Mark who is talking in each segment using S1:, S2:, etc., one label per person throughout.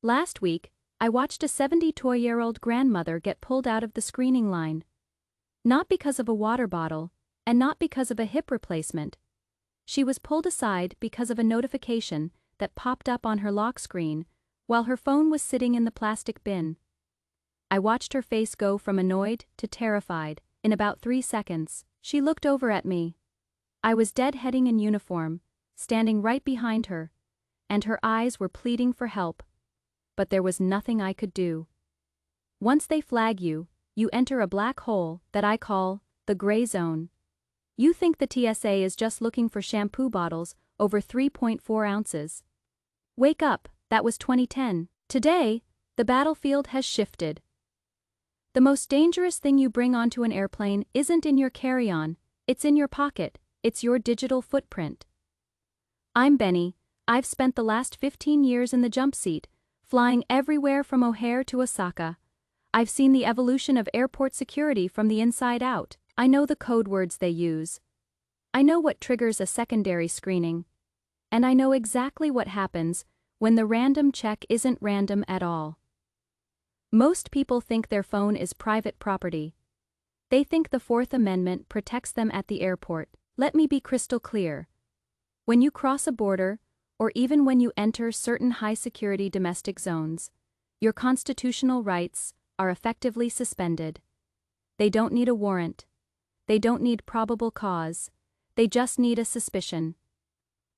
S1: Last week, I watched a 72-year-old grandmother get pulled out of the screening line. Not because of a water bottle, and not because of a hip replacement. She was pulled aside because of a notification that popped up on her lock screen while her phone was sitting in the plastic bin. I watched her face go from annoyed to terrified in about 3 seconds. She looked over at me. I was deadheading in uniform, standing right behind her, and her eyes were pleading for help. But there was nothing I could do. Once they flag you, you enter a black hole that I call the gray zone. You think the TSA is just looking for shampoo bottles over 3.4 ounces. Wake up, that was 2010. Today, the battlefield has shifted. The most dangerous thing you bring onto an airplane isn't in your carry-on, it's in your pocket, it's your digital footprint. I'm Benny. I've spent the last 15 years in the jump seat, flying everywhere from O'Hare to Osaka. I've seen the evolution of airport security from the inside out. I know the code words they use. I know what triggers a secondary screening. And I know exactly what happens when the random check isn't random at all. Most people think their phone is private property. They think the Fourth Amendment protects them at the airport. Let me be crystal clear. When you cross a border, or even when you enter certain high-security domestic zones, your constitutional rights are effectively suspended. They don't need a warrant. They don't need probable cause. They just need a suspicion.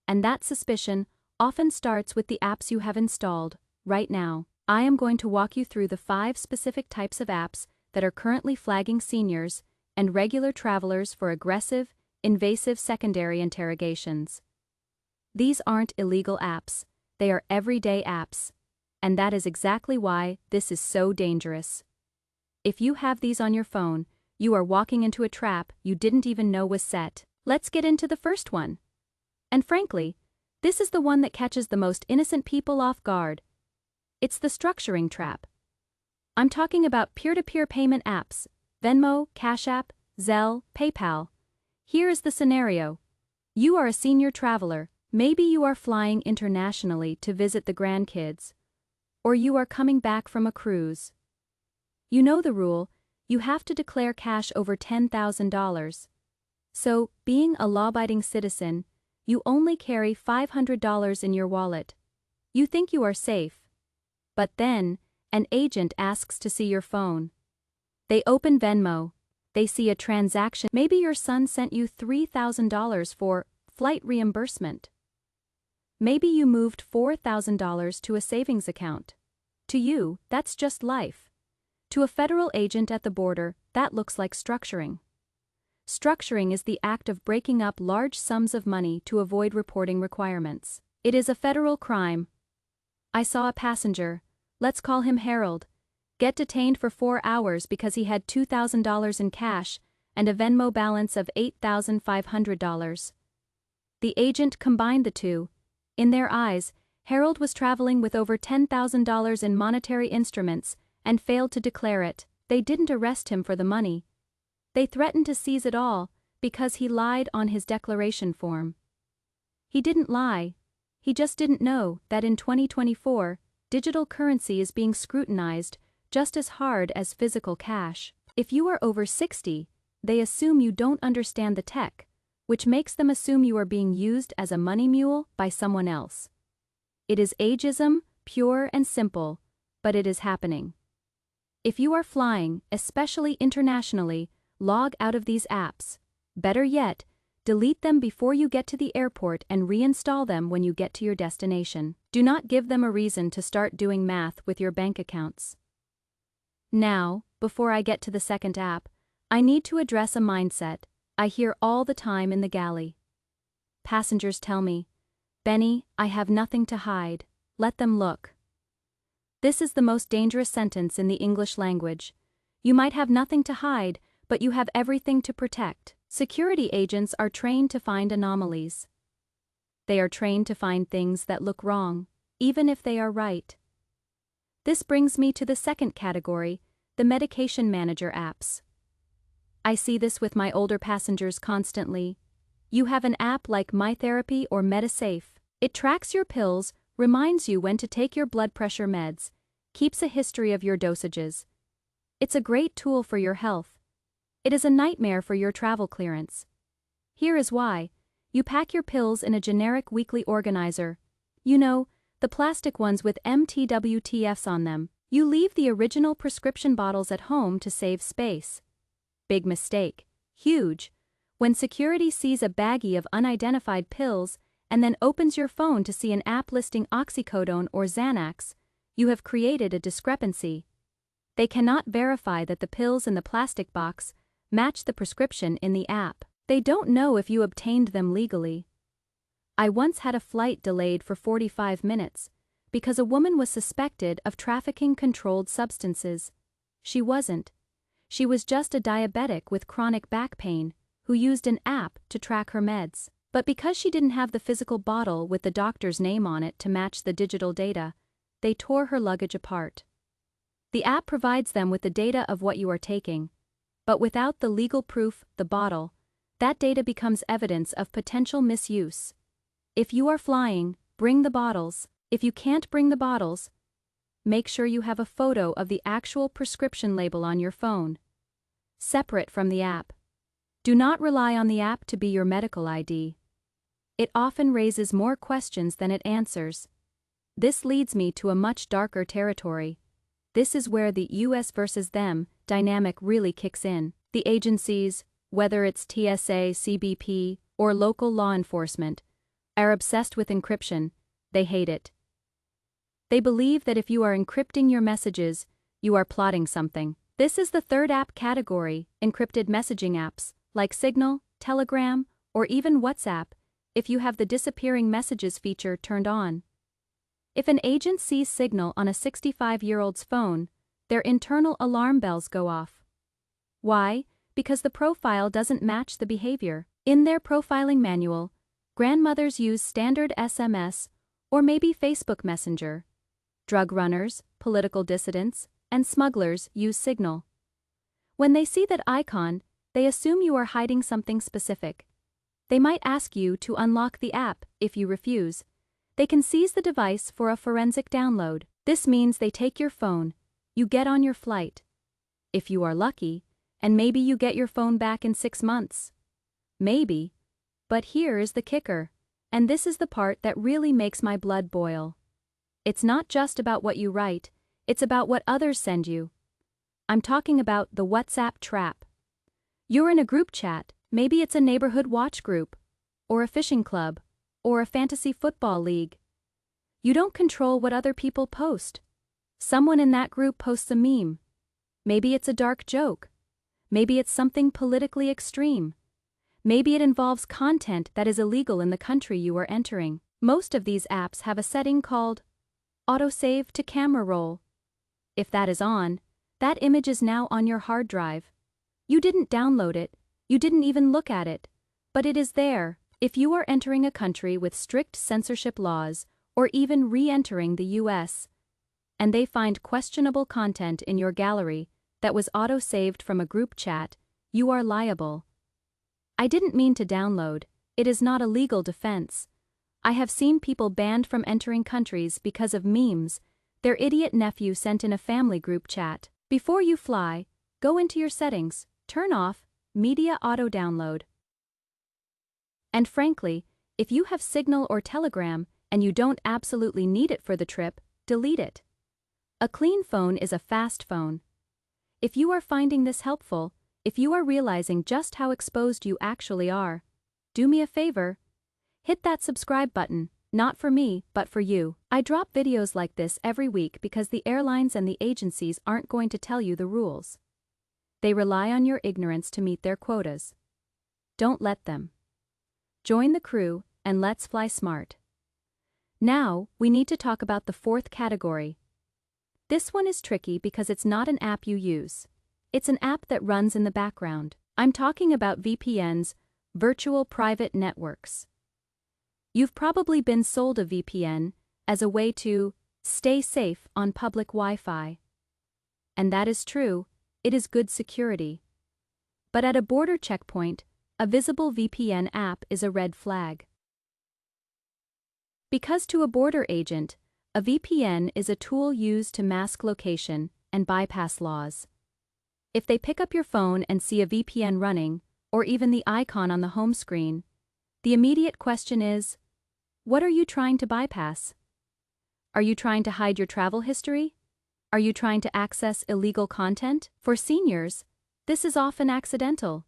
S1: And that suspicion often starts with the apps you have installed. Right now, I am going to walk you through the 5 specific types of apps that are currently flagging seniors and regular travelers for aggressive, invasive secondary interrogations. These aren't illegal apps, they are everyday apps. And that is exactly why this is so dangerous. If you have these on your phone, you are walking into a trap you didn't even know was set. Let's get into the first one. And frankly, this is the one that catches the most innocent people off guard. It's the structuring trap. I'm talking about peer-to-peer payment apps, Venmo, Cash App, Zelle, PayPal. Here is the scenario. You are a senior traveler. Maybe you are flying internationally to visit the grandkids. Or you are coming back from a cruise. You know the rule, you have to declare cash over $10,000. So, being a law-abiding citizen, you only carry $500 in your wallet. You think you are safe. But then, an agent asks to see your phone. They open Venmo. They see a transaction. Maybe your son sent you $3,000 for flight reimbursement. Maybe you moved $4,000 to a savings account. To you, that's just life. To a federal agent at the border, that looks like structuring. Structuring is the act of breaking up large sums of money to avoid reporting requirements. It is a federal crime. I saw a passenger, let's call him Harold, get detained for 4 hours because he had $2,000 in cash and a Venmo balance of $8,500. The agent combined the two. In their eyes, Harold was traveling with over $10,000 in monetary instruments and failed to declare it. They didn't arrest him for the money. They threatened to seize it all because he lied on his declaration form. He didn't lie. He just didn't know that in 2024, digital currency is being scrutinized just as hard as physical cash. If you are over 60, they assume you don't understand the tech, which makes them assume you are being used as a money mule by someone else. It is ageism, pure and simple, but it is happening. If you are flying, especially internationally, log out of these apps. Better yet, delete them before you get to the airport and reinstall them when you get to your destination. Do not give them a reason to start doing math with your bank accounts. Now, before I get to the second app, I need to address a mindset I hear all the time in the galley. Passengers tell me, "Benny, I have nothing to hide. Let them look." This is the most dangerous sentence in the English language. You might have nothing to hide, but you have everything to protect. Security agents are trained to find anomalies. They are trained to find things that look wrong, even if they are right. This brings me to the second category, the medication manager apps. I see this with my older passengers constantly. You have an app like MyTherapy or MediSafe. It tracks your pills, reminds you when to take your blood pressure meds, keeps a history of your dosages. It's a great tool for your health. It is a nightmare for your travel clearance. Here is why. You pack your pills in a generic weekly organizer. You know, the plastic ones with MTWTFs on them. You leave the original prescription bottles at home to save space. Big mistake. Huge. When security sees a baggie of unidentified pills and then opens your phone to see an app listing oxycodone or Xanax, you have created a discrepancy. They cannot verify that the pills in the plastic box match the prescription in the app. They don't know if you obtained them legally. I once had a flight delayed for 45 minutes because a woman was suspected of trafficking controlled substances. She wasn't. She was just a diabetic with chronic back pain who used an app to track her meds. But because she didn't have the physical bottle with the doctor's name on it to match the digital data, they tore her luggage apart. The app provides them with the data of what you are taking, but without the legal proof, the bottle, that data becomes evidence of potential misuse. If you are flying, bring the bottles. If you can't bring the bottles, make sure you have a photo of the actual prescription label on your phone, separate from the app. Do not rely on the app to be your medical ID. It often raises more questions than it answers. This leads me to a much darker territory. This is where the US versus them dynamic really kicks in. The agencies, whether it's TSA, CBP, or local law enforcement, are obsessed with encryption. They hate it. They believe that if you are encrypting your messages, you are plotting something. This is the third app category, encrypted messaging apps, like Signal, Telegram, or even WhatsApp, if you have the disappearing messages feature turned on. If an agent sees Signal on a 65-year-old's phone, their internal alarm bells go off. Why? Because the profile doesn't match the behavior. In their profiling manual, grandmothers use standard SMS or maybe Facebook Messenger. Drug runners, political dissidents, and smugglers use Signal. When they see that icon, they assume you are hiding something specific. They might ask you to unlock the app. If you refuse, they can seize the device for a forensic download. This means they take your phone, you get on your flight. If you are lucky, and maybe you get your phone back in 6 months. Maybe. But here is the kicker, and this is the part that really makes my blood boil. It's not just about what you write, it's about what others send you. I'm talking about the WhatsApp trap. You're in a group chat, maybe it's a neighborhood watch group, or a fishing club, or a fantasy football league. You don't control what other people post. Someone in that group posts a meme. Maybe it's a dark joke. Maybe it's something politically extreme. Maybe it involves content that is illegal in the country you are entering. Most of these apps have a setting called autosave to camera roll. If that is on, that image is now on your hard drive. You didn't download it, you didn't even look at it, but it is there. If you are entering a country with strict censorship laws, or even re-entering the US, and they find questionable content in your gallery that was auto-saved from a group chat, you are liable. I didn't mean to download. It is not a legal defense. I have seen people banned from entering countries because of memes their idiot nephew sent in a family group chat. Before you fly, go into your settings, turn off media auto-download. And frankly, if you have Signal or Telegram and you don't absolutely need it for the trip, delete it. A clean phone is a fast phone. If you are finding this helpful, if you are realizing just how exposed you actually are, do me a favor. Hit that subscribe button, not for me, but for you. I drop videos like this every week because the airlines and the agencies aren't going to tell you the rules. They rely on your ignorance to meet their quotas. Don't let them. Join the crew, and let's fly smart. Now, we need to talk about the fourth category. This one is tricky because it's not an app you use. It's an app that runs in the background. I'm talking about VPNs, virtual private networks. You've probably been sold a VPN as a way to stay safe on public Wi-Fi. And that is true, it is good security. But at a border checkpoint, a visible VPN app is a red flag. Because to a border agent, A VPN is a tool used to mask location and bypass laws. If they pick up your phone and see a VPN running, or even the icon on the home screen, the immediate question is, what are you trying to bypass? Are you trying to hide your travel history? Are you trying to access illegal content? For seniors, this is often accidental.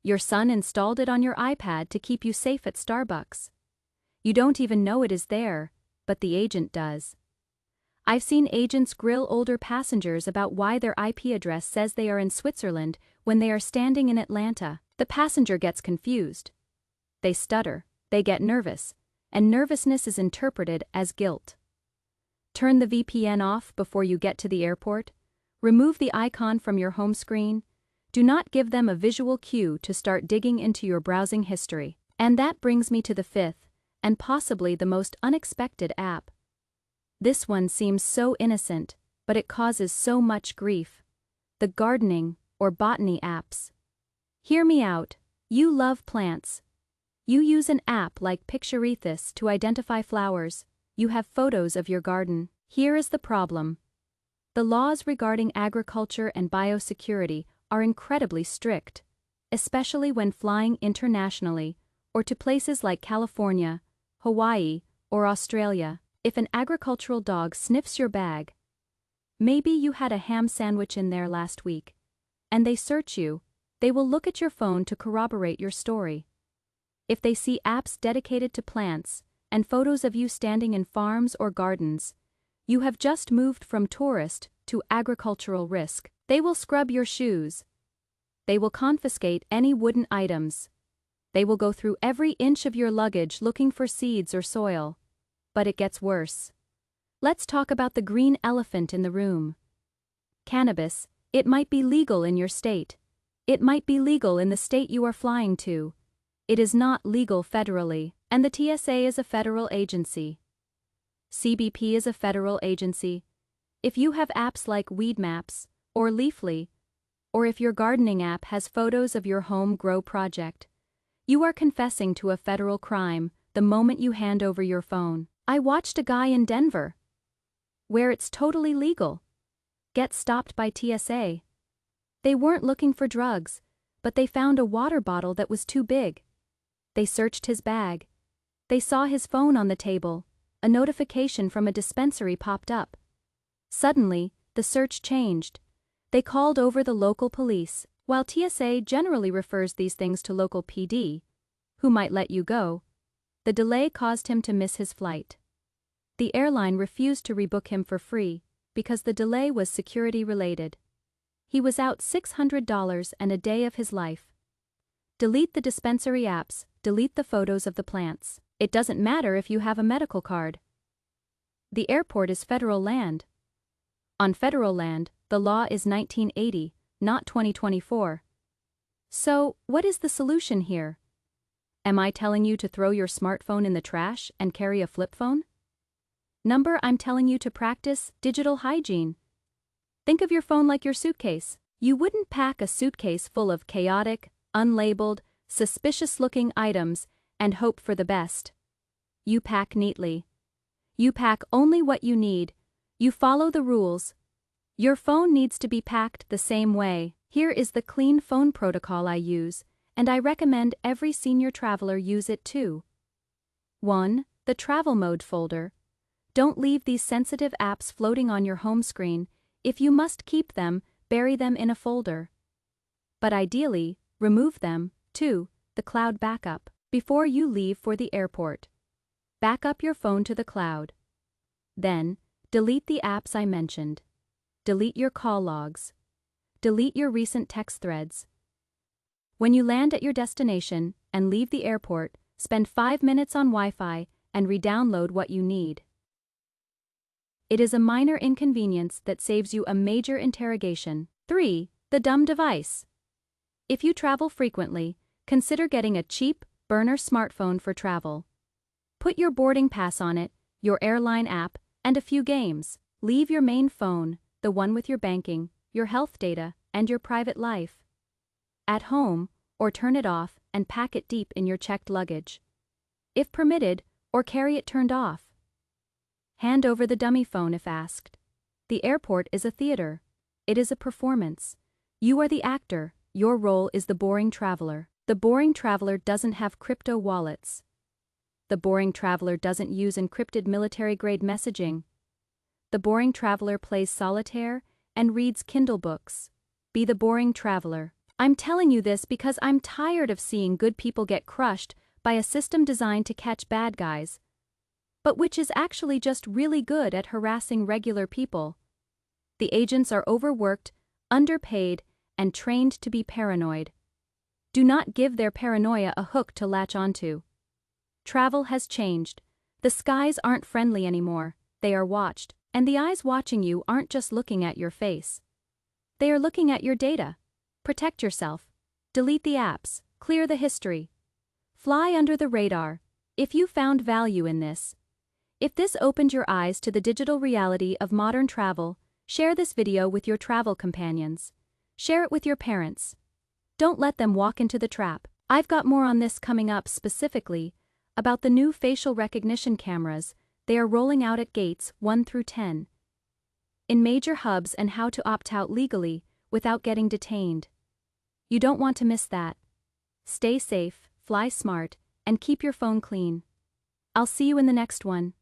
S1: Your son installed it on your iPad to keep you safe at Starbucks. You don't even know it is there, but the agent does. I've seen agents grill older passengers about why their IP address says they are in Switzerland when they are standing in Atlanta. The passenger gets confused. They stutter, they get nervous, and nervousness is interpreted as guilt. Turn the VPN off before you get to the airport. Remove the icon from your home screen. Do not give them a visual cue to start digging into your browsing history. And that brings me to the fifth, and possibly the most unexpected app. This one seems so innocent, but it causes so much grief. The gardening or botany apps. Hear me out, you love plants. You use an app like Picturethis to identify flowers. You have photos of your garden. Here is the problem. The laws regarding agriculture and biosecurity are incredibly strict, especially when flying internationally or to places like California, Hawaii, or Australia. If an agricultural dog sniffs your bag, maybe you had a ham sandwich in there last week, and they search you, they will look at your phone to corroborate your story. If they see apps dedicated to plants and photos of you standing in farms or gardens, you have just moved from tourist to agricultural risk. They will scrub your shoes. They will confiscate any wooden items. They will go through every inch of your luggage looking for seeds or soil. But it gets worse. Let's talk about the green elephant in the room. Cannabis. It might be legal in your state. It might be legal in the state you are flying to. It is not legal federally, and the TSA is a federal agency. CBP is a federal agency. If you have apps like Weed Maps or Leafly, or if your gardening app has photos of your home grow project, you are confessing to a federal crime the moment you hand over your phone. I watched a guy in Denver, where it's totally legal, get stopped by TSA. They weren't looking for drugs, but they found a water bottle that was too big. They searched his bag. They saw his phone on the table. A notification from a dispensary popped up. Suddenly, the search changed. They called over the local police. While TSA generally refers these things to local PD, who might let you go, the delay caused him to miss his flight. The airline refused to rebook him for free because the delay was security-related. He was out $600 and a day of his life. Delete the dispensary apps, delete the photos of the plants. It doesn't matter if you have a medical card. The airport is federal land. On federal land, the law is 1980, not 2024. So, what is the solution here? Am I telling you to throw your smartphone in the trash and carry a flip phone? I'm telling you to practice digital hygiene. Think of your phone like your suitcase. You wouldn't pack a suitcase full of chaotic, unlabeled, suspicious-looking items and hope for the best. You pack neatly. You pack only what you need. You follow the rules. Your phone needs to be packed the same way. Here is the clean phone protocol I use, and I recommend every senior traveler use it too. 1. The travel mode folder. Don't leave these sensitive apps floating on your home screen. If you must keep them, bury them in a folder. But ideally, remove them. 2. The cloud backup. Before you leave for the airport, back up your phone to the cloud. Then, delete the apps I mentioned. Delete your call logs. Delete your recent text threads. When you land at your destination and leave the airport, spend 5 minutes on Wi-Fi and re-download what you need. It is a minor inconvenience that saves you a major interrogation. 3. The dumb device. If you travel frequently, consider getting a cheap, burner smartphone for travel. Put your boarding pass on it, your airline app, and a few games. Leave your main phone, the one with your banking, your health data, and your private life, at home, or turn it off and pack it deep in your checked luggage. If permitted, or carry it turned off. Hand over the dummy phone if asked. The airport is a theater. It is a performance. You are the actor, your role is the boring traveler. The boring traveler doesn't have crypto wallets. The boring traveler doesn't use encrypted military-grade messaging. The boring traveler plays solitaire and reads Kindle books. Be the boring traveler. I'm telling you this because I'm tired of seeing good people get crushed by a system designed to catch bad guys, but which is actually just really good at harassing regular people. The agents are overworked, underpaid, and trained to be paranoid. Do not give their paranoia a hook to latch onto. Travel has changed. The skies aren't friendly anymore, they are watched, and the eyes watching you aren't just looking at your face. They are looking at your data. Protect yourself. Delete the apps, clear the history. Fly under the radar. If you found value in this, if this opened your eyes to the digital reality of modern travel, share this video with your travel companions. Share it with your parents. Don't let them walk into the trap. I've got more on this coming up, specifically about the new facial recognition cameras they are rolling out at gates 1 through 10 in major hubs, and how to opt out legally without getting detained. You don't want to miss that. Stay safe, fly smart, and keep your phone clean. I'll see you in the next one.